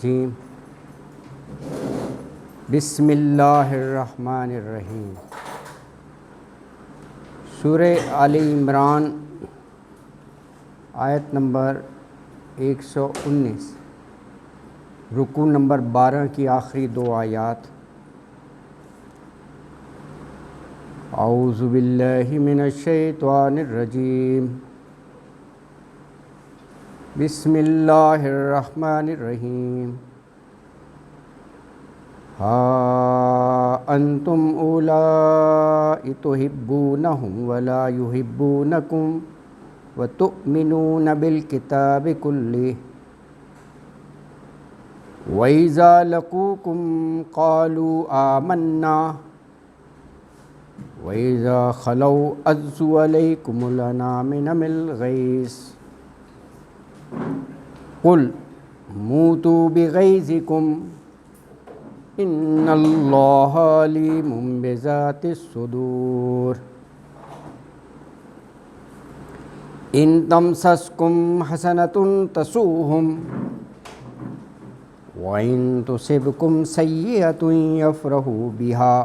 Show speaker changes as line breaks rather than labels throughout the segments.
جی بسم اللہ الرحمن الرحیم۔ سورہ آل عمران آیت نمبر 119، رکوع نمبر 12 کی آخری دو آیات۔ اعوذ باللہ من الشیطان الرجیم، بسم اللہ الرحمن الرحیم۔ ہا انتم اولاء تحبونہم ولا یحبونکم وتؤمنون بالکتاب کلہ وَإِذَا لَقُوكُمْ قَالُوا آمَنَّا وَإِذَا خَلَوْا عَضُّوا عَلَيْكُمُ الْأَنَامِلَ مِنَ الْغَيْظِ قُلْ مُوتُوا بِغَيْظِكُمْ إِنَّ اللَّهَ عَلِيمٌ بِذَاتِ الصُّدُورِ إِن تَمْسَسْكُمْ حَسَنَةٌ تَسُؤْهُمْ وَإِن تُصِبْكُمْ سَيِّئَةٌ يَفْرَحُوا بِهَا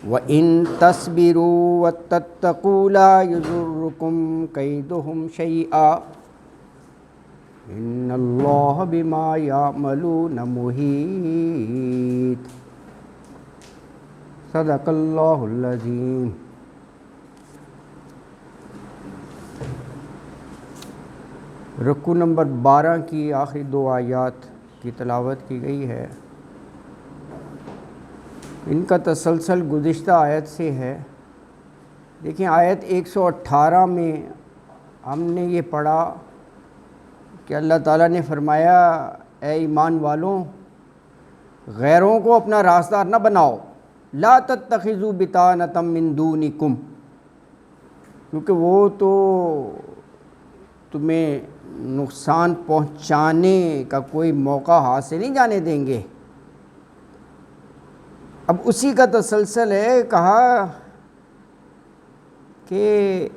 وَإِن تَصْبِرُوا وَتَتَّقُوا لَا يَضُرُّكُمْ كَيْدُهُمْ شَيْئًا إِنَّ اللَّهَ بِمَا يَعْمَلُونَ مُحِيطٌ۔ صدق اللہ العظیم۔ رکوع نمبر 12 کی آخری دو آیات کی تلاوت کی گئی ہے۔ ان کا تسلسل گزشتہ آیت سے ہے۔ دیکھیں، آیت 118 میں ہم نے یہ پڑھا کہ اللہ تعالیٰ نے فرمایا، اے ایمان والوں، غیروں کو اپنا رازدار نہ بناؤ، لا تتخذوا بطانۃ من دونکم، کیونکہ وہ تو تمہیں نقصان پہنچانے کا کوئی موقع ہاتھ سے نہیں جانے دیں گے۔ اب اسی کا تسلسل ہے، کہا کہ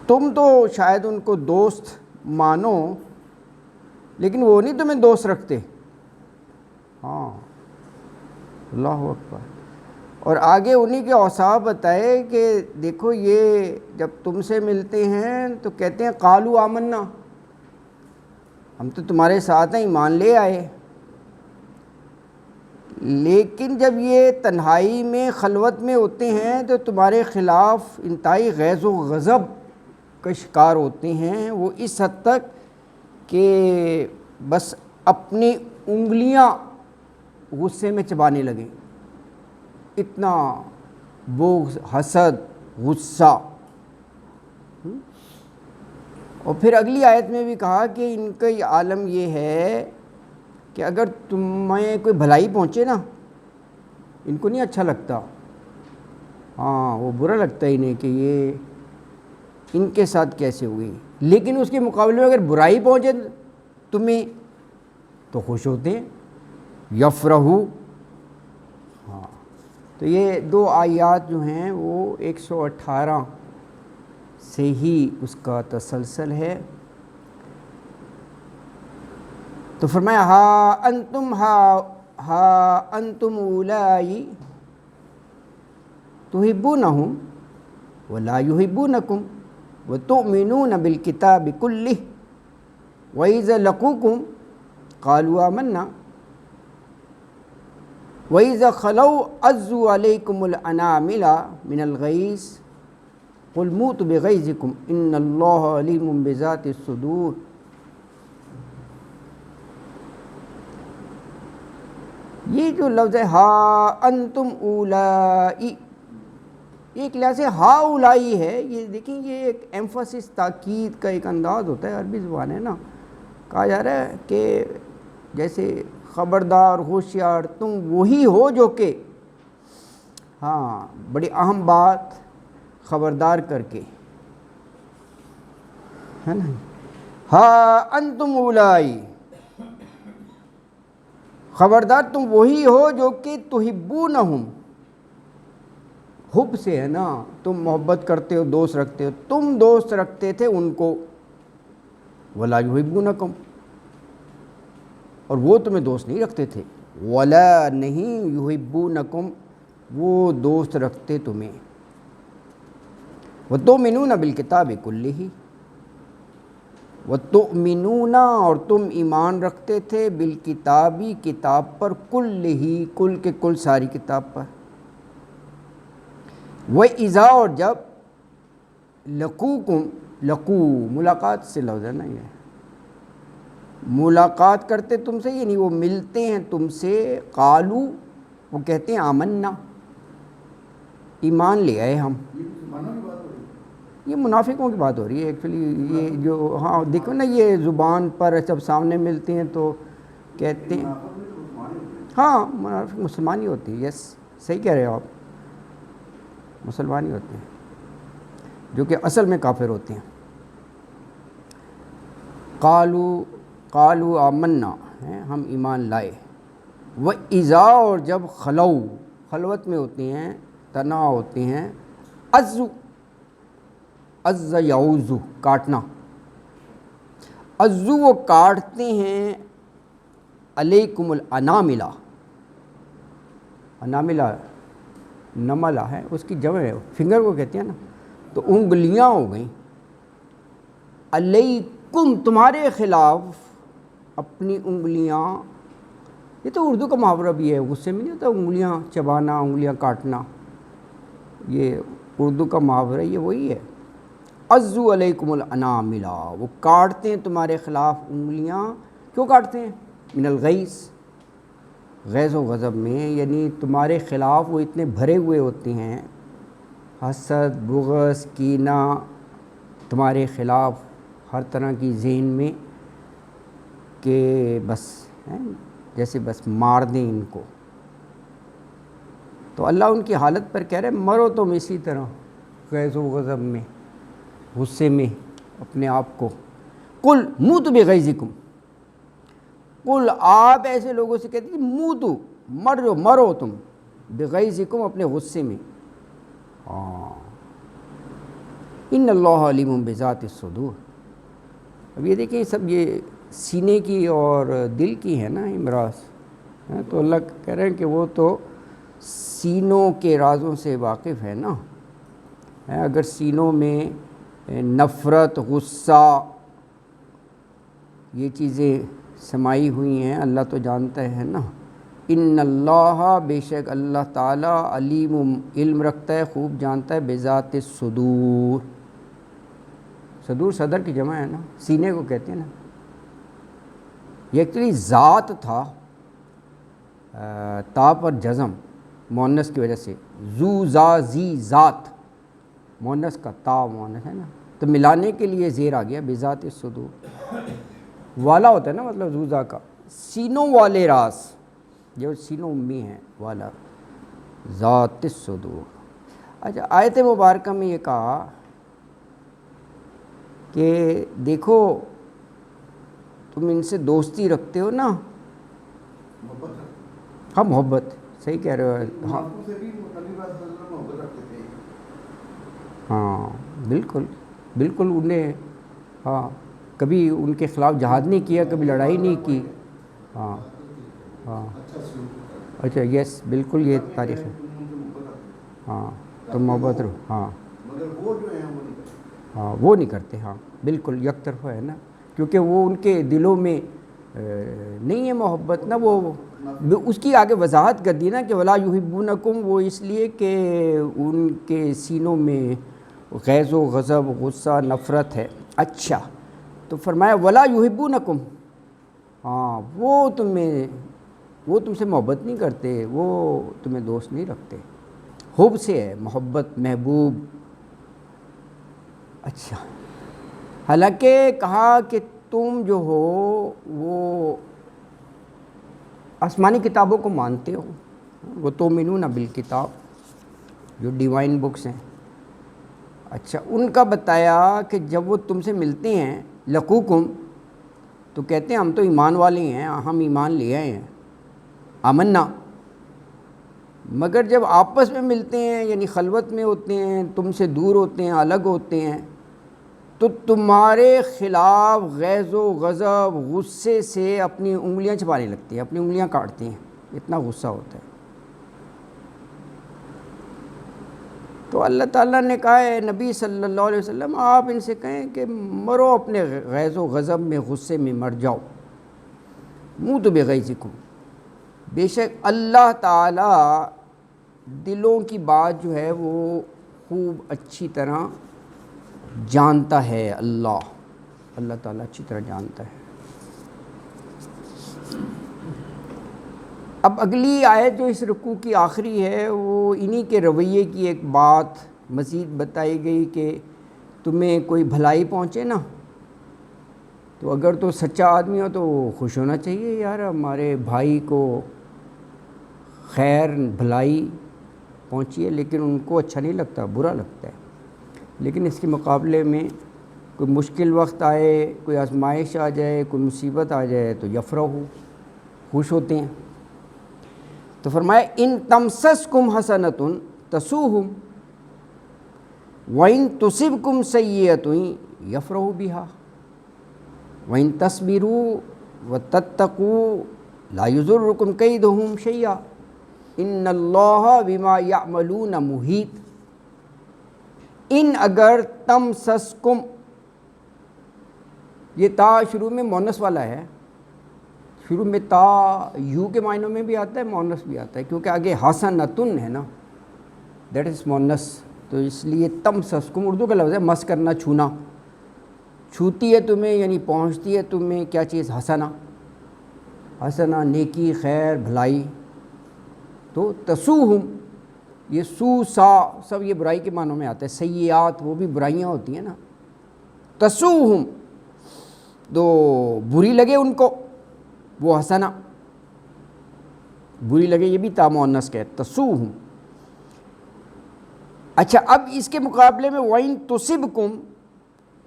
تم تو شاید ان کو دوست مانو لیکن وہ نہیں تمہیں دوست رکھتے۔ ہاں، اللہ اکبر۔ اور آگے انہی کے اوصاف بتائے کہ دیکھو، یہ جب تم سے ملتے ہیں تو کہتے ہیں قالوا آمنا، ہم تو تمہارے ساتھ ہیں، ایمان لے آئے، لیکن جب یہ تنہائی میں خلوت میں ہوتے ہیں تو تمہارے خلاف انتہائی غیظ و غضب کا شکار ہوتے ہیں۔ وہ اس حد تک کہ بس اپنی انگلیاں غصے میں چبانے لگیں، اتنا بغض، حسد، غصہ۔ اور پھر اگلی آیت میں بھی کہا کہ ان کا عالم یہ ہے کہ اگر تمہیں کوئی بھلائی پہنچے نا، ان کو نہیں اچھا لگتا، ہاں وہ برا لگتا ہے انہیں کہ یہ ان کے ساتھ کیسے ہوئی، لیکن اس کے مقابلے میں اگر برائی پہنچے تمہیں تو خوش ہوتے ہیں، یفرحوا۔ ہاں، تو یہ دو آیات جو ہیں وہ 118 سے ہی اس کا تسلسل ہے۔ تو فرمایا ہا انتم اولائی تحبونہم ولا یحبونکم وتؤمنون بالکتاب کلہ وَإِذَا لَقُوكُمْ قَالُوا آمَنَّا وَإِذَا خَلَوْا عَضُّوا عَلَيْكُمُ الْأَنَامِلَ مِنَ الْغَيْظِ قُلْ مُوتُوا بِغَيْظِكُمْ إِنَّ اللَّهَ عَلِيمٌ بِذَاتِ الصُّدُورِ۔ یہ جو لفظ ہے ہا انتم اولائی، ایک لحاظ سے ہا اولائی ہے، یہ دیکھیں یہ ایک ایمفسس، تاکید کا ایک انداز ہوتا ہے، عربی زبان ہے نا۔ کہا جا رہا ہے کہ جیسے خبردار، ہوشیار، تم وہی ہو جو کہ، ہاں بڑی اہم بات خبردار کر کے، ہے نا۔ ہا انتم اولائی، خبردار تم وہی ہو جو کہ تحبونہم، حب سے ہے نا، تم محبت کرتے ہو، دوست رکھتے ہو، تم دوست رکھتے تھے ان کو، ولا یحبونکم، اور وہ تمہیں دوست نہیں رکھتے تھے، ولا نہیں یحبونکم، وہ دوست رکھتے تمہیں، وتؤمنون بالکتاب کلہ، وتؤمنون، اور تم ایمان رکھتے تھے، بالکتابی، کتاب پر، کلہ، کل کے کل ساری کتاب پر، وَإِذَا، اور جب، لقوکم، لقو ملاقات سے لفظ ہے نا، یہ ملاقات کرتے تم سے، یعنی وہ ملتے ہیں تم سے، قالو، وہ کہتے ہیں آمنا، ایمان لے آئے ہم۔ یہ منافقوں کی بات ہو رہی ہے ایکچولی، یہ جو ہاں دیکھو نا، یہ زبان پر جب سامنے ملتے ہیں تو کہتے ہیں، ہاں منافق مسلمان ہی ہوتے ہیں، یس صحیح کہہ رہے ہو آپ، مسلمان ہی ہوتے ہیں جو کہ اصل میں کافر ہوتے ہیں۔ قالو آمنا، ہم ایمان لائے، وَإِذَا، اور جب، خلوت میں ہوتے ہیں، تنہا ہوتے ہیں، عز یعوذ، کاٹنا، عزو، وہ کاٹتے ہیں، علیکم الاناملہ، اناملہ نملہ ہے، اس کی جمع ہے، فنگر کو کہتے ہیں نا، تو انگلیاں ہو گئیں، علیکم، تمہارے خلاف، اپنی انگلیاں، یہ تو اردو کا محاورہ بھی ہے، غصے میں نہیں ہوتا انگلیاں چبانا، انگلیاں کاٹنا، یہ اردو کا محاورہ، یہ وہی ہے، عزو علیکم الاناملہ، وہ کاٹتے ہیں تمہارے خلاف انگلیاں، کیوں کاٹتے ہیں؟ من الغیظ، غیظ و غضب میں، یعنی تمہارے خلاف وہ اتنے بھرے ہوئے ہوتے ہیں، حسد، بغض، کینہ، تمہارے خلاف ہر طرح کی ذہن میں، کہ بس جیسے بس مار دیں ان کو۔ تو اللہ ان کی حالت پر کہہ رہے مرو تم اسی طرح، غیظ و غضب میں، غصے میں اپنے آپ کو، قل موتوا بغیظکم، قل، آپ ایسے لوگوں سے کہتے ہیں موتوا، مرو تم، بغیظکم، اپنے غصے میں، ان اللہ علیم بذات الصدور۔ اب یہ دیکھیں سب یہ سینے کی اور دل کی ہے نا امراض، تو اللہ کہہ رہے ہیں کہ وہ تو سینوں کے رازوں سے واقف ہے نا، اگر سینوں میں نفرت، غصہ، یہ چیزیں سمائی ہوئی ہیں، اللہ تو جانتا ہے نا، ان اللہ، بے شک اللہ تعالیٰ، علیم، علم رکھتا ہے، خوب جانتا ہے، بذات الصدور، صدور صدر کی جمع ہے نا، سینے کو کہتے ہیں نا، یہ ایکچولی ذات تھا، تا پر جزم مؤنث کی وجہ سے، زو زا زی، ذات مؤنث کا، تا مؤنث ہے نا، تو ملانے کے لیے زیر آ گیا، بذات الصدور، والا ہوتا ہے نا مطلب زوزا کا، سینوں والے راز، جو سینوں میں ہیں، والا، ذات الصدور۔ اچھا، آیت مبارکہ میں یہ کہا کہ دیکھو تم ان سے دوستی رکھتے ہو نا، ہاں محبت، صحیح کہہ رہے ہو، ہاں بالکل بالکل، انہیں ہاں کبھی ان کے خلاف جہاد نہیں کیا، کبھی لڑائی نہیں کی، ہاں ہاں، اچھا یس بالکل، یہ تاریخ ہے، ہاں تو محبت ہاں ہاں، وہ نہیں کرتے، ہاں بالکل یک طرفہ ہے نا، کیونکہ وہ ان کے دلوں میں نہیں ہے محبت نا، وہ اس کی آگے وضاحت کر دی نا کہ ولا یحبونکم، وہ اس لیے کہ ان کے سینوں میں غیظ و غضب، غصہ، نفرت ہے۔ اچھا، تو فرمایا ولا یحبونکم، ہاں وہ تم سے محبت نہیں کرتے، وہ تمہیں دوست نہیں رکھتے، حب سے ہے، محبت، محبوب۔ اچھا، حالانکہ کہا کہ تم جو ہو وہ آسمانی کتابوں کو مانتے ہو، وہ تؤمنون بالکتاب، جو ڈیوائن بکس ہیں۔ اچھا، ان کا بتایا کہ جب وہ تم سے ملتے ہیں، لقوکم، تو کہتے ہیں ہم تو ایمان والے ہیں، ہم ایمان لے آئے ہیں، آمنا، مگر جب آپس میں ملتے ہیں، یعنی خلوت میں ہوتے ہیں، تم سے دور ہوتے ہیں، الگ ہوتے ہیں، تو تمہارے خلاف غیظ و غضب غصے سے اپنی انگلیاں چھپانے لگتی ہیں، اپنی انگلیاں کاٹتی ہیں، اتنا غصہ ہوتا ہے۔ تو اللہ تعالیٰ نے کہا ہے نبی صلی اللہ علیہ وسلم آپ ان سے کہیں کہ مرو اپنے غیظ و غضب میں، غصے میں مر جاؤ، موتوا بغیظکم۔ بے شک اللہ تعالیٰ دلوں کی بات جو ہے وہ خوب اچھی طرح جانتا ہے، اللہ تعالیٰ اچھی طرح جانتا ہے۔ اب اگلی آیت جو اس رکوع کی آخری ہے وہ انہی کے رویے کی ایک بات مزید بتائی گئی کہ تمہیں کوئی بھلائی پہنچے نا تو اگر تو سچا آدمی ہو تو خوش ہونا چاہیے، یار ہمارے بھائی کو خیر بھلائی پہنچی ہے، لیکن ان کو اچھا نہیں لگتا، برا لگتا ہے۔ لیکن اس کے مقابلے میں کوئی مشکل وقت آئے، کوئی آزمائش آ جائے، کوئی مصیبت آ جائے تو یفرحوا، خوش ہوتے ہیں۔ تو فرمایا ان تمسسکم حسنۃ تسؤہم وَإِن تُصِبْكُمْ سَیِّئَةٌ یفرحوا بِہَا وَإِن تَصْبِرُوا وَتَتَّقُوا لَا يَضُرُّكُمْ کَیدُہم شَیْئًا ان اللہ بما یعملون محیط۔ ان اگر تمسسکم، یہ تا شروع میں مونس والا ہے، شروع میں تا یو کے معنوں میں بھی آتا ہے، مونس بھی آتا ہے، کیونکہ آگے حسنۃن ہے نا، دیٹ از مونس، تو اس لیے تمسسکم اردو کا لفظ ہے مس کرنا، چھونا، چھوتی ہے تمہیں یعنی پہنچتی ہے تمہیں کیا چیز، حسنہ، حسنہ نیکی، خیر، بھلائی، تو تسؤہم، یہ سو سا سب یہ برائی کے معنوں میں آتا ہے، سیئات وہ بھی برائیاں ہوتی ہیں نا، تسؤہم تو بری لگے ان کو، وہ حسنہ بری لگے، یہ بھی تا مؤنث کا ہے، تسؤہم۔ اچھا اب اس کے مقابلے میں وَإِن تُصِبْكُمْ،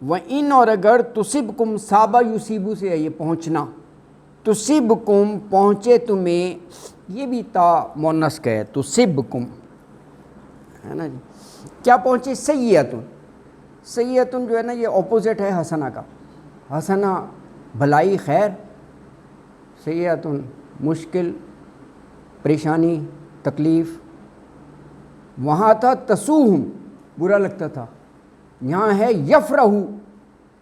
وَإِن اور اگر تُصِبْكُمْ صابہ یصیبو سے ہے یہ پہنچنا، تُصِبْكُمْ پہنچے تمہیں، یہ بھی تا مؤنث کا ہے، تُصِبْكُمْ ہے نا جی، کیا پہنچے، سیئۃ، سیئۃ جو ہے نا یہ اپوزٹ ہے حسنہ کا، حسنہ بھلائی خیر، سیئۃ مشکل پریشانی تکلیف، وہاں تھا تسؤہم برا لگتا تھا، یہاں ہے یفرحوا،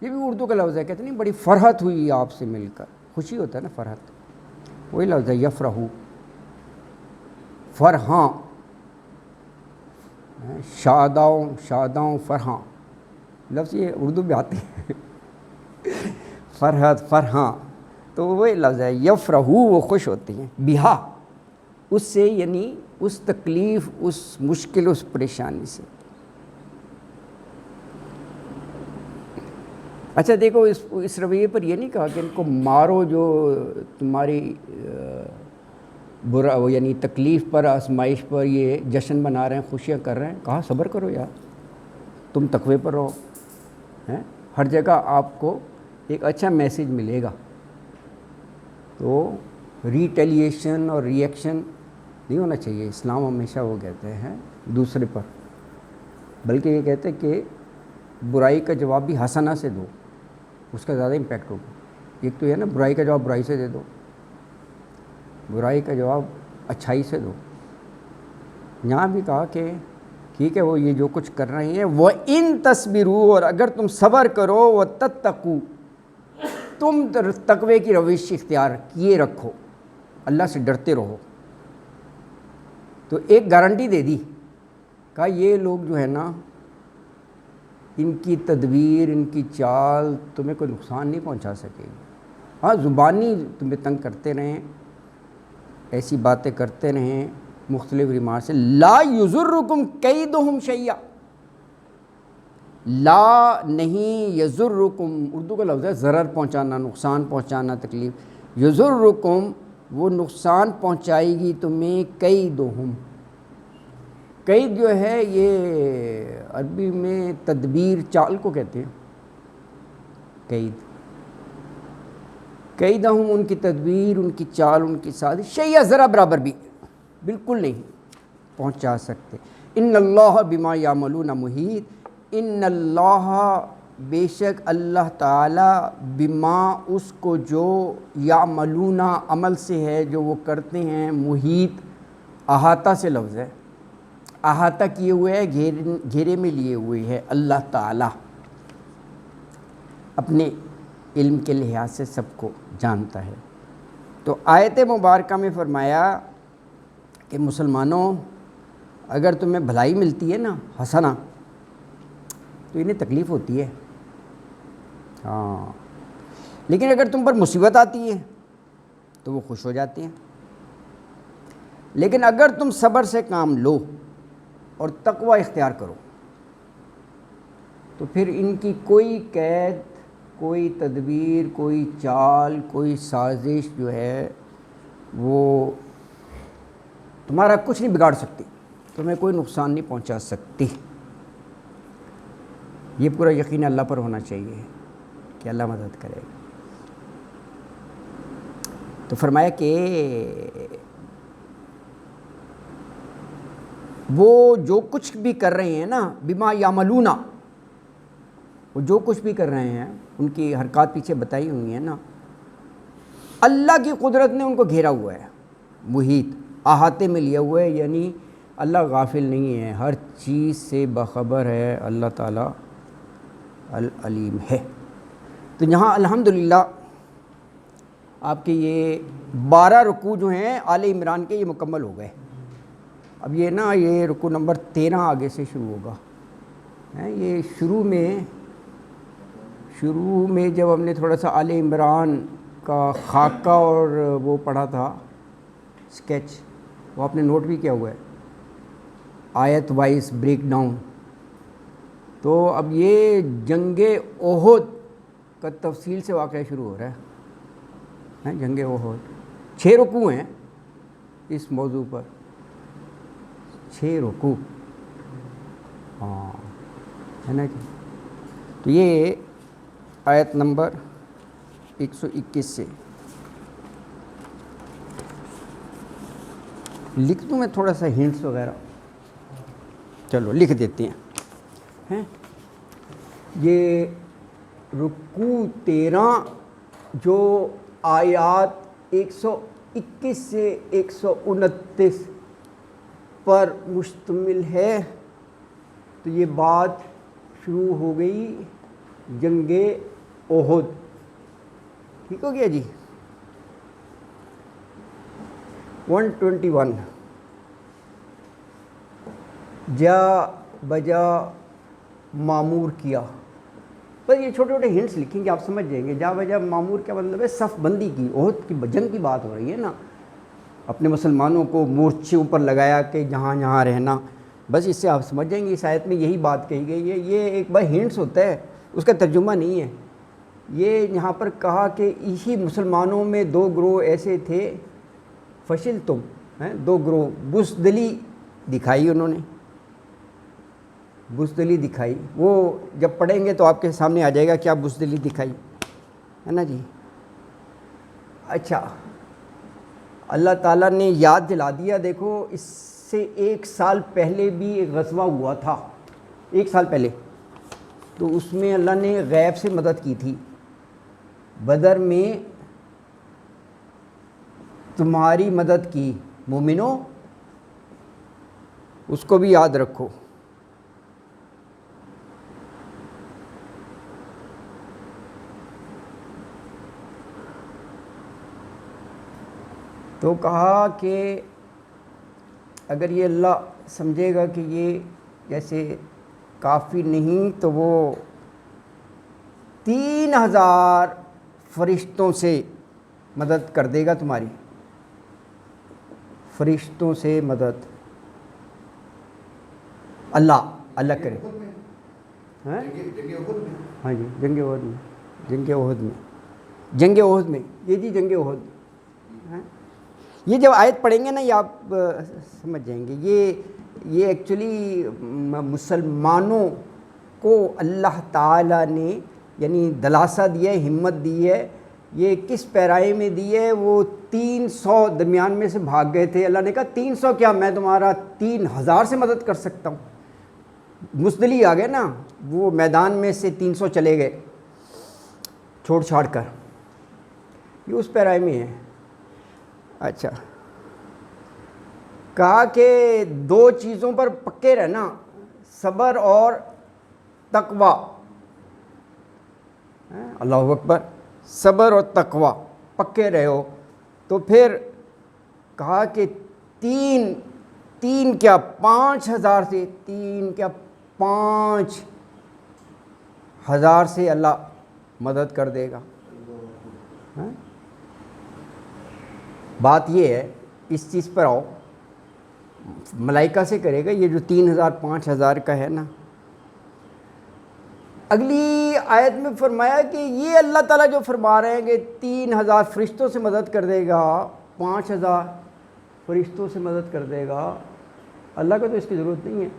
یہ بھی اردو کا لفظ ہے، کہتے نہیں بڑی فرحت ہوئی آپ سے مل کر، خوشی ہوتا ہے نا فرحت، وہی لفظ ہے یفرحوا، فرحاں، شاداؤں فرحاں، لفظ یہ اردو میں آتے ہیں فرحت فرحاں، تو وہی لفظ ہے یفرحوا، وہ خوش ہوتی ہیں، بہا اس سے، یعنی اس تکلیف، اس مشکل، اس پریشانی سے۔ اچھا دیکھو اس رویے پر یہ نہیں کہا کہ ان کو مارو جو تمہاری برا یعنی تکلیف پر، آزمائش پر یہ جشن منا رہے ہیں، خوشیاں کر رہے ہیں، کہا صبر کرو یار، تم تقوی پر رہو، ہیں ہر جگہ آپ کو ایک اچھا میسیج ملے گا۔ تو ریٹیلیشن اور ری ایکشن نہیں ہونا چاہیے، اسلام ہمیشہ وہ کہتے ہیں دوسرے پر، بلکہ یہ کہتے ہیں کہ برائی کا جواب بھی حسنہ سے دو، اس کا زیادہ امپیکٹ ہوگا۔ ایک تو یہ نا برائی کا جواب برائی سے دے دو، برائی کا جواب اچھائی سے دو۔ یہاں بھی کہا کہ ٹھیک ہے وہ یہ جو کچھ کر رہے ہیں، وَإِن تَصْبِرُوا، اور اگر تم صبر کرو، وَتَتَّقُوا، تم تقوی کی روش اختیار کیے رکھو، اللہ سے ڈرتے رہو، تو ایک گارنٹی دے دی، کہا یہ لوگ جو ہے نا ان کی تدبیر، ان کی چال تمہیں کوئی نقصان نہیں پہنچا سکے گی، ہاں زبانی تمہیں تنگ کرتے رہیں، ایسی باتیں کرتے رہیں مختلف ریمارک سے، لا یضرکم کیدہم شیئا، لا نہیں، یضرکم اردو کا لفظ ہے ضرر پہنچانا، نقصان پہنچانا، تکلیف، یضرکم وہ نقصان پہنچائے گی تمہیں، کیدہم، قید جو ہے یہ عربی میں تدبیر، چال کو کہتے ہیں قید، قیدہم ان کی تدبیر، ان کی چال، ان کی سازش، شیئا ذرا برابر بھی بالکل نہیں پہنچا سکتے۔ ان اللہ بما یعملون محیط، ان اللہ بے شک اللہ تعالیٰ بما اس کو جو یعملون عمل سے ہے جو وہ کرتے ہیں، محیط احاطہ سے لفظ ہے، احاطہ کیے ہوئے ہے، گھیرے میں لیے ہوئے ہے اللہ تعالیٰ، اپنے علم کے لحاظ سے سب کو جانتا ہے۔ تو آیت مبارکہ میں فرمایا کہ مسلمانوں اگر تمہیں بھلائی ملتی ہے نا حسنہ تو انہیں تکلیف ہوتی ہے، ہاں، لیکن اگر تم پر مصیبت آتی ہے تو وہ خوش ہو جاتے ہیں، لیکن اگر تم صبر سے کام لو اور تقوی اختیار کرو تو پھر ان کی کوئی قید، کوئی تدبیر، کوئی چال، کوئی سازش جو ہے وہ تمہارا کچھ نہیں بگاڑ سکتی، تمہیں کوئی نقصان نہیں پہنچا سکتی۔ یہ پورا یقین اللہ پر ہونا چاہیے کہ اللہ مدد کرے گا۔ تو فرمایا کہ وہ جو کچھ بھی کر رہے ہیں نا، بما یعملون، وہ جو کچھ بھی کر رہے ہیں ان کی حرکات پیچھے بتائی ہوئی ہیں نا، اللہ کی قدرت نے ان کو گھیرا ہوا ہے، محیط احاطے میں لیا ہوا ہے، یعنی اللہ غافل نہیں ہے، ہر چیز سے باخبر ہے، اللہ تعالیٰ العلیم ہے۔ تو یہاں الحمدللہ آپ کے یہ 12 رکوع جو ہیں آل عمران کے یہ مکمل ہو گئے۔ اب یہ نا یہ رکوع نمبر 13 آگے سے شروع ہوگا۔ یہ شروع میں جب ہم نے تھوڑا سا آل عمران کا خاکہ اور وہ پڑھا تھا اسکیچ، وہ آپ نے نوٹ بھی کیا ہوا ہے، آیت وائز بریک ڈاؤن، تو اب یہ جنگ احد کا تفصیل سے واقعہ شروع ہو رہا ہے۔ جنگ احد 6 رکوع ہیں اس موضوع پر، 6 رکوع، ہاں ہے نا جی۔ تو یہ آیت نمبر 121 سے لکھ دوں میں تھوڑا سا ہنٹس وغیرہ، چلو لکھ دیتے ہیں۔ یہ رکوع 13 جو آیات 121 سے 129 پر مشتمل ہے، تو یہ بات شروع ہو گئی جنگ احد، ٹھیک ہو گیا جی۔ 121 جا بجا معمور کیا، بس یہ چھوٹے چھوٹے ہنٹس لکھیں گے آپ سمجھ جائیں گے۔ جا بجا معمور کیا مطلب ہے؟ صف بندی کی، احد کی جنگ کی بات ہو رہی ہے نا، اپنے مسلمانوں کو مورچے اوپر لگایا کہ جہاں جہاں رہنا، بس اس سے آپ سمجھ جائیں گے اس آیت میں یہی بات کہی گئی ہے۔ یہ ایک بار ہنٹس ہوتا ہے، اس کا ترجمہ نہیں ہے۔ یہ یہاں پر کہا کہ اسی مسلمانوں میں 2 گروہ ایسے تھے، فشل تم، 2 گروہ، بزدلی دکھائی انہوں نے، بزدلی دکھائی، وہ جب پڑھیں گے تو آپ کے سامنے آ جائے گا کیا بزدلی دکھائی، ہے نا جی۔ اچھا، اللہ تعالیٰ نے یاد دلا دیا، دیکھو اس سے 1 سال پہلے بھی ایک غزوہ ہوا تھا، 1 سال پہلے، تو اس میں اللہ نے غیب سے مدد کی تھی۔ بدر میں تمہاری مدد کی مومنوں، اس کو بھی یاد رکھو۔ تو کہا کہ اگر یہ اللہ سمجھے گا کہ یہ جیسے کافی نہیں تو وہ 3000 فرشتوں سے مدد کر دے گا تمہاری، فرشتوں سے مدد اللہ کرے۔ ہاں جی، جنگ احد میں یہ جی جنگ احد، یہ جب آیت پڑھیں گے نا یہ آپ سمجھ جائیں گے۔ یہ ایکچولی مسلمانوں کو اللہ تعالیٰ نے یعنی دلاسا دی ہے، ہمت دی ہے۔ یہ کس پیرائی میں دی ہے؟ وہ 300 درمیان میں سے بھاگ گئے تھے، اللہ نے کہا 300 کیا، میں تمہارا 3000 سے مدد کر سکتا ہوں۔ مزدلی آ گئے نا، وہ میدان میں سے 300 چلے گئے چھوڑ چھاڑ کر، یہ اس پیرائے میں ہے. اچھا، کہا کہ 2 چیزوں پر پکے رہنا، صبر اور تقوی. اللہ اکبر، صبر اور تقوی پکے رہو. تو پھر کہا کہ 3 کیا 5,000 سے، 3 کیا 5,000 سے اللہ مدد کر دے گا. بات یہ ہے، اس چیز پر آؤ، ملائکہ سے کرے گا یہ جو 3,000 5,000 کا ہے نا. اگلی آیت میں فرمایا کہ یہ اللہ تعالیٰ جو فرما رہے ہیں کہ 3,000 فرشتوں سے مدد کر دے گا، 5,000 فرشتوں سے مدد کر دے گا، اللہ کو تو اس کی ضرورت نہیں ہے.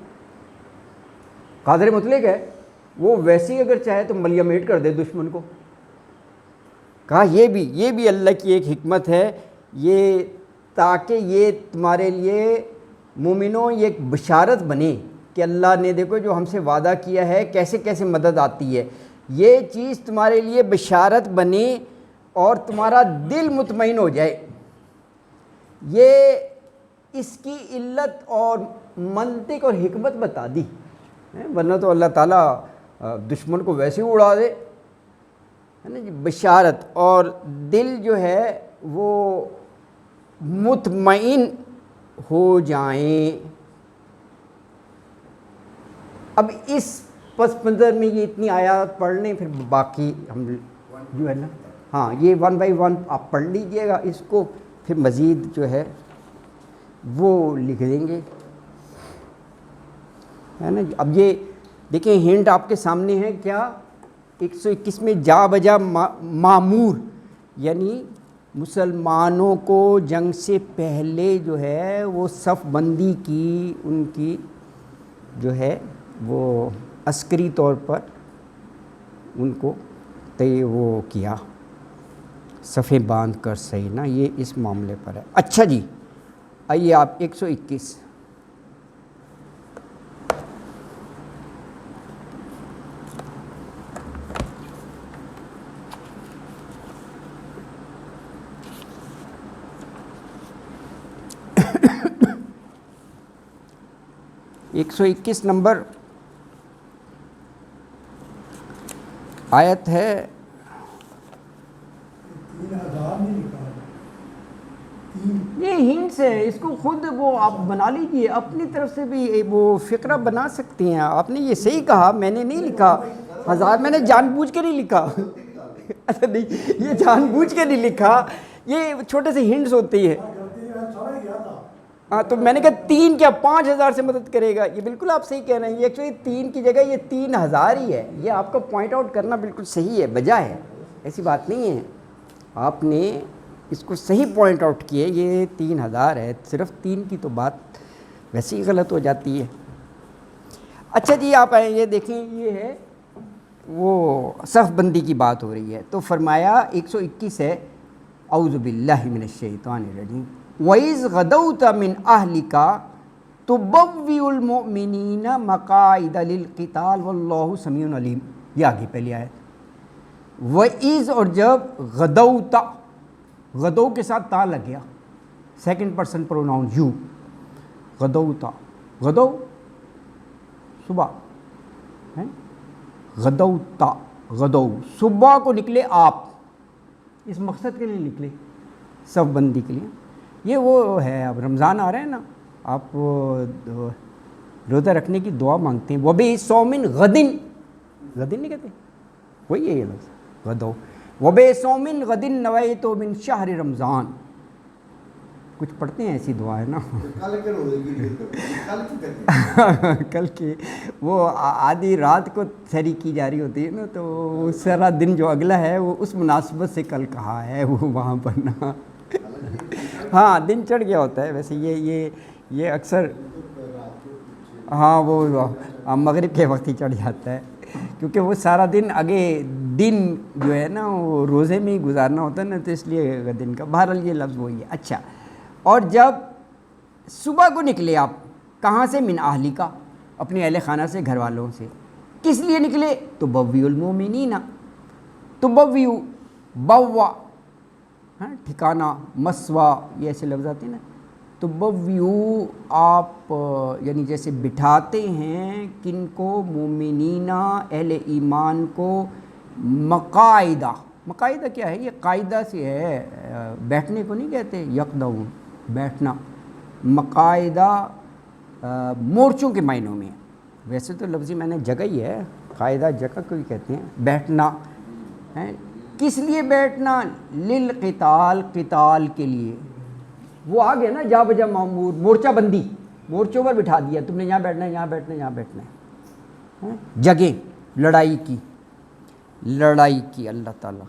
قادر مطلق ہے، وہ ویسے ہی اگر چاہے تو ملیا میٹ کر دے دشمن کو. کہا یہ بھی اللہ کی ایک حکمت ہے، یہ تاکہ یہ تمہارے لیے مومنوں یہ ایک بشارت بنے کہ اللہ نے دیکھو جو ہم سے وعدہ کیا ہے کیسے کیسے مدد آتی ہے، یہ چیز تمہارے لیے بشارت بنے اور تمہارا دل مطمئن ہو جائے. یہ اس کی علت اور منطق اور حکمت بتا دی، ورنہ تو اللہ تعالیٰ دشمن کو ویسے ہی اڑا دے، ہے نا جی. بشارت اور دل جو ہے وہ مطمئن ہو جائیں. اب اس پس منظر میں یہ اتنی آیات پڑھ لیں، پھر باقی ہم جو ہے نا، ہاں یہ 1 بائی 1 آپ پڑھ لیجئے گا اس کو، پھر مزید جو ہے وہ لکھ دیں گے، ہے نا. اب یہ دیکھیں ہنٹ آپ کے سامنے ہے کیا، 121 میں جا بجا معمور، یعنی مسلمانوں کو جنگ سے پہلے جو ہے وہ صف بندی کی، ان کی جو ہے وہ عسکری طور پر ان کو وہ کیا، صفیں باندھ کر صحیح نا، یہ اس معاملے پر ہے. اچھا جی، آئیے آپ 121 121 نمبر آیت ہے. یہ ہنٹس ہے، اس کو خود وہ آپ بنا لیجئے، اپنی طرف سے بھی وہ فقرہ بنا سکتے ہیں. آپ نے یہ صحیح کہا، میں نے نہیں لکھا 1000، میں نے جان بوجھ کے نہیں لکھا. اچھا نہیں، یہ جان بوجھ کے نہیں لکھا، یہ چھوٹے سے ہنٹس ہوتے ہیں. ہاں تو میں نے کہا 3 کیا 5,000 سے مدد کرے گا، یہ بالکل آپ صحیح کہہ رہے ہیں. یہ ایکچولی 3 کی جگہ یہ 3,000 ہی ہے. یہ آپ کا پوائنٹ آؤٹ کرنا بالکل صحیح ہے، بجا ہے، ایسی بات نہیں ہے. آپ نے اس کو صحیح پوائنٹ آؤٹ کیے، یہ 3,000 ہے. صرف 3 کی تو بات ویسے ہی غلط ہو جاتی ہے. اچھا جی، آپ آئیں، یہ دیکھیں، یہ ہے وہ صف بندی کی بات ہو رہی ہے. تو فرمایا 121 ہے، اعوذ باللہ من الشیطان الرجیم، وَإِذْ غَدَوْتَ مِنْ أَهْلِكَ تُبَوِّئُ الْمُؤْمِنِينَ مَقَاعِدَ لِلْقِتَالِ وَاللَّهُ سَمِيعٌ عَلِيمٌ. یہ آگے پہلی آیت. وَإِذْ، اور جب، غدوتا، غدو کے ساتھ تا لگ گیا، سیکنڈ پرسن پروناؤن یو، غدوتا، غدو صبح، غدوتا، غدو صبح کو نکلے آپ، اس مقصد کے لیے نکلے، صف بندی کے لیے. یہ وہ ہے، اب رمضان آ رہے ہیں نا، آپ روزہ رکھنے کی دعا مانگتے ہیں، وَبِصَوْمٍ غَدٍ، غدن نہیں کہتے، وہی ہے یہ لفظ غدو. وَبِصَوْمٍ غَدٍ نَوَيْتُ مِنْ شَهْرِ رمضان. کچھ پڑھتے ہیں ایسی دعا ہے نا، کل کے وہ آدھی رات کو سحری کی جا رہی ہوتی ہے نا، تو سارا دن جو اگلا ہے وہ اس مناسبت سے کل کہا ہے وہ وہاں پر نا. ہاں دن چڑھ گیا ہوتا ہے ویسے، یہ اکثر ہاں وہ مغرب کے وقت ہی چڑھ جاتا ہے، کیونکہ وہ سارا دن آگے دن جو ہے نا وہ روزے میں ہی گزارنا ہوتا ہے نا، تو اس لیے دن کا. بہرحال یہ لفظ وہی ہے. اچھا، اور جب صبح کو نکلے آپ کہاں سے، من اہلی کا، اپنے اہل خانہ سے، گھر والوں سے. کس لیے نکلے؟ تبویء المؤمنین، تبویء، بوا، ٹھکانہ، مسوا، یہ ایسے لفظ آتے ہیں نا. تبویء آپ یعنی جیسے بٹھاتے ہیں کن کو؟ مومنین، اہل ایمان کو، مقاعدہ. مقاعدہ کیا ہے؟ یہ قاعدہ سے ہے، بیٹھنے کو نہیں کہتے، یقدعون، بیٹھنا. مقاعدہ مورچوں کے معنوں میں. ویسے تو لفظی میں نے جگہ ہی ہے، قاعدہ جگہ کو ہی کہتے ہیں، بیٹھنا ہے. کس لیے بیٹھنا؟ للقتال، قتال کے لیے. وہ آ گیا نا جا بجا معمور، مورچہ بندی، مورچوں پر بٹھا دیا، تم نے یہاں بیٹھنا ہے، یہاں بیٹھنا ہے، یہاں بیٹھنا ہے. جگہ لڑائی کی، لڑائی کی اللہ تعالیٰ.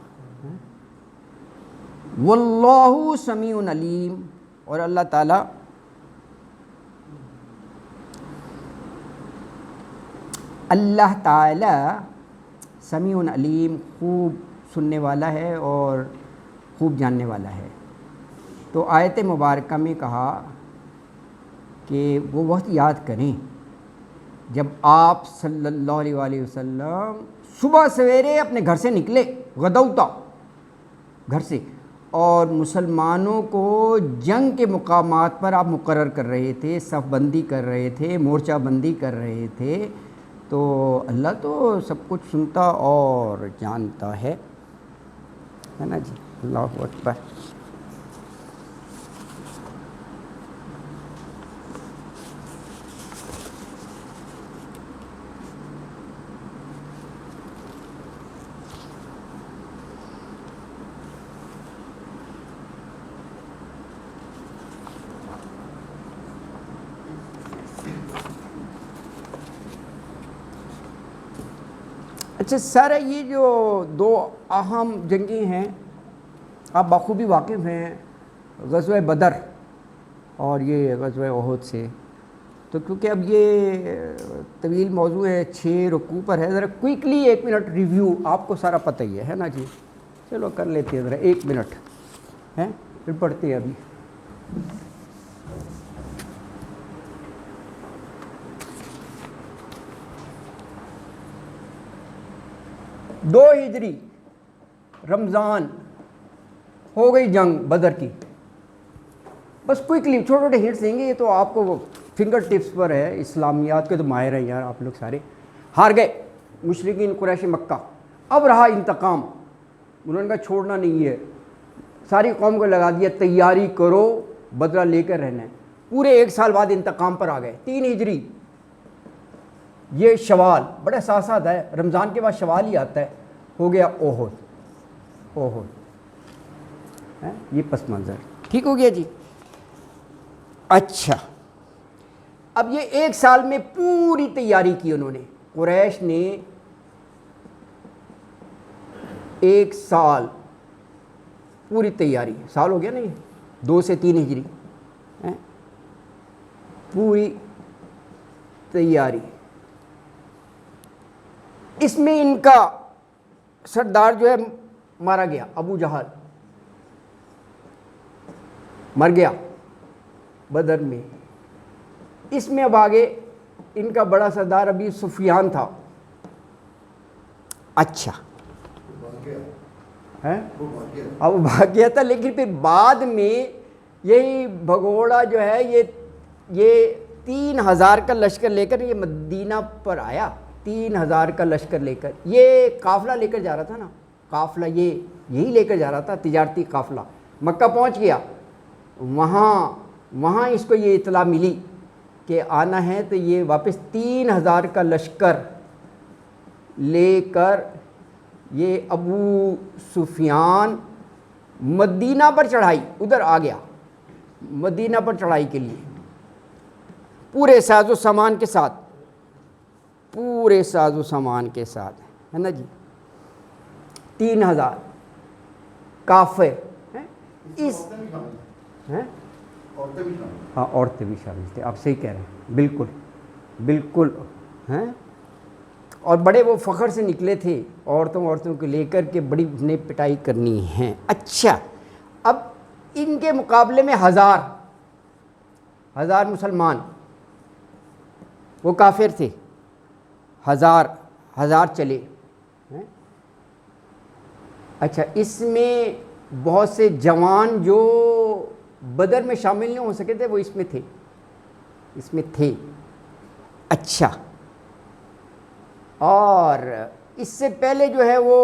واللہ سمیع علیم، اور اللہ تعالیٰ اللہ تعالیٰ سمیع علیم، خوب سننے والا ہے اور خوب جاننے والا ہے. تو آیت مبارکہ میں کہا کہ وہ وقت یاد کریں جب آپ صلی اللہ علیہ وآلہ وسلم صبح سویرے اپنے گھر سے نکلے، غدوتا، گھر سے، اور مسلمانوں کو جنگ کے مقامات پر آپ مقرر کر رہے تھے، صف بندی کر رہے تھے، مورچہ بندی کر رہے تھے. تو اللہ تو سب کچھ سنتا اور جانتا ہے نا جی. اللہ اکبر. اچھا سر، یہ جو دو اہم جنگیں ہیں آپ بخوبی واقف ہیں، غزوہ بدر اور یہ غزوہ احد سے. تو کیونکہ اب یہ طویل موضوع ہے، 6 رکوع پر ہے، ذرا کوئکلی 1 منٹ ریویو. آپ کو سارا پتہ ہی ہے نا جی. چلو کر لیتے ہیں ذرا 1 منٹ ہیں، پھر پڑھتے ہیں. ابھی دو ہجری رمضان ہو گئی جنگ بدر کی. بس کوئکلی چھوٹے چھوٹے ہنٹس دیں گے، یہ تو آپ کو فنگر ٹپس پر ہے. اسلامیات کے تو ماہر ہیں یار آپ لوگ سارے. ہار گئے مشرکین قریش مکہ. اب رہا انتقام، انہوں نے کہا چھوڑنا نہیں ہے، ساری قوم کو لگا دیا تیاری کرو، بدلہ لے کر رہنا ہے. پورے 1 سال بعد انتقام پر آ گئے. 3 ہجری، یہ شوال، بڑا احساسات ہے، رمضان کے بعد شوال ہی آتا ہے. ہو گیا احد. احد یہ پس منظر ٹھیک ہو گیا جی. اچھا اب یہ 1 سال میں پوری تیاری کی انہوں نے. قریش نے 1 سال پوری تیاری، سال ہو گیا نا یہ، 2 سے 3 ہجری، پوری تیاری. اس میں ان کا سردار جو ہے مارا گیا، ابو جہل مر گیا بدر میں. اس میں اب آگے ان کا بڑا سردار ابھی سفیان تھا. اچھا اب وہ بھاگ گیا تھا، لیکن پھر بعد میں یہی بھگوڑا جو ہے یہ 3000 کا لشکر لے کر یہ مدینہ پر آیا. 3000 کا لشکر لے کر، یہ قافلہ لے کر جا رہا تھا نا، قافلہ یہی لے کر جا رہا تھا، تجارتی قافلہ. مکہ پہنچ گیا، وہاں اس کو یہ اطلاع ملی کہ آنا ہے، تو یہ واپس 3000 کا لشکر لے کر یہ ابو سفیان مدینہ پر چڑھائی، ادھر آ گیا مدینہ پر چڑھائی کے لیے، پورے ساز و سامان کے ساتھ، پورے ساز و سامان کے ساتھ ہے نا جی. 3000 کافر ہیں. ہاں عورتیں بھی شامل تھے، آپ صحیح کہہ رہے ہیں، بالکل بالکل ہیں. اور بڑے وہ فخر سے نکلے تھے، عورتوں کو لے کر کے بڑی انہیں پٹائی کرنی ہے. اچھا اب ان کے مقابلے میں 1000 مسلمان وہ کافر تھے، ہزار چلے. اچھا، اس میں بہت سے جوان جو بدر میں شامل نہیں ہو سکے تھے وہ اس میں تھے. اچھا، اور اس سے پہلے جو ہے وہ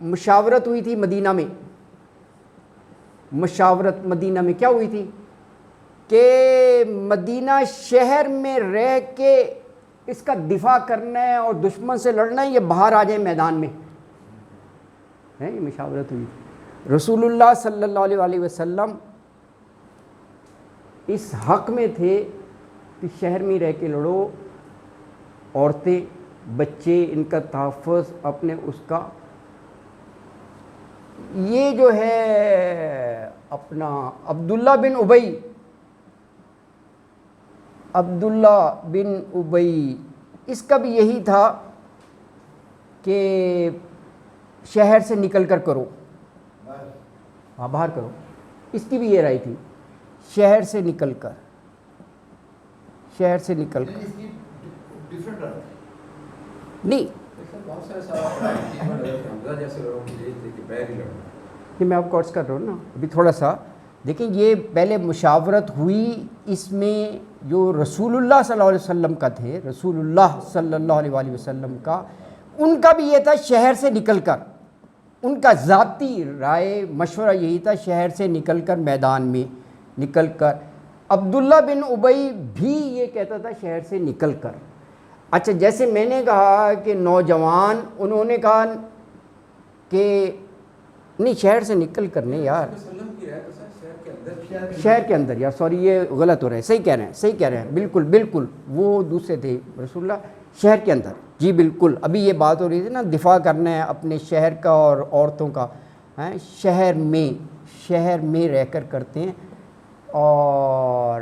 مشاورت ہوئی تھی مدینہ میں. مشاورت مدینہ میں کیا ہوئی تھی کہ مدینہ شہر میں رہ کے اس کا دفاع کرنا ہے اور دشمن سے لڑنا ہے، یہ باہر آ جائیں میدان میں. یہ مشاورت ہوئی. رسول اللہ صلی اللہ علیہ وسلم اس حق میں تھے کہ شہر میں رہ کے لڑو، عورتیں بچے ان کا تحفظ اپنے اس کا. یہ جو ہے اپنا عبداللہ بن ابی اس کا بھی یہی تھا کہ شہر سے نکل کر کرو، باہر کرو. اس کی بھی یہ رائے تھی، شہر سے نکل کر نہیں. میں آپ کو عرض کر رہا ہوں نا ابھی تھوڑا سا دیکھیں. یہ پہلے مشاورت ہوئی، اس میں جو رسول اللہ صلی اللہ علیہ وسلم کا تھے، رسول اللہ صلی اللہ علیہ وسلم کا، ان کا بھی یہ تھا شہر سے نکل کر. ان کا ذاتی رائے مشورہ یہی تھا شہر سے نکل کر میدان میں نکل کر. عبداللہ بن ابی بھی یہ کہتا تھا شہر سے نکل کر. اچھا، جیسے میں نے کہا کہ نوجوان، انہوں نے کہا کہ نہیں شہر سے نکل کر نہیں یار، شہر کے اندر یار، سوری یہ غلط ہو رہا ہے. صحیح کہہ رہے ہیں بالکل وہ دوسرے تھے رسول اللہ. شہر کے اندر، جی بالکل. ابھی یہ بات ہو رہی تھی نا دفاع کرنا ہے اپنے شہر کا اور عورتوں کا. شہر میں رہ کر کرتے ہیں. اور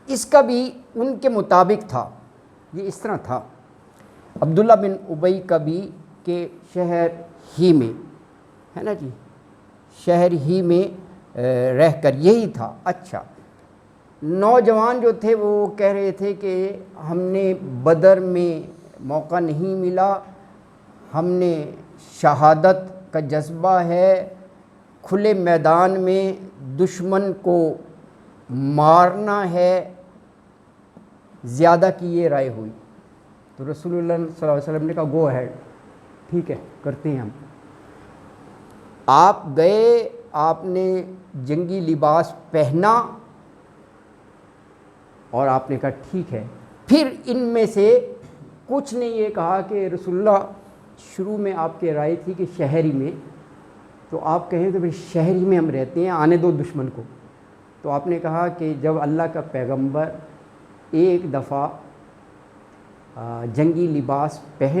اس کا بھی ان کے مطابق تھا، یہ اس طرح تھا عبداللہ بن ابی کا بھی کہ شہر ہی میں ہے نا جی، شہر ہی میں رہ کر یہی تھا. اچھا، نوجوان جو تھے وہ کہہ رہے تھے کہ ہم نے بدر میں موقع نہیں ملا، ہم نے شہادت کا جذبہ ہے، کھلے میدان میں دشمن کو مارنا ہے. زیادہ کی یہ رائے ہوئی تو رسول اللہ صلی اللہ علیہ وسلم نے کہا گو اہیڈ، ٹھیک ہے کرتے ہیں ہم. آپ گئے، آپ نے جنگی لباس پہنا اور آپ نے کہا ٹھیک ہے. پھر ان میں سے کچھ نے یہ کہا کہ رسول اللہ شروع میں آپ کی رائے تھی کہ شہری میں، تو آپ کہیں کہ بھائی شہری میں ہم رہتے ہیں، آنے دو دشمن کو. تو آپ نے کہا کہ جب اللہ کا پیغمبر ایک دفعہ جنگی لباس پہن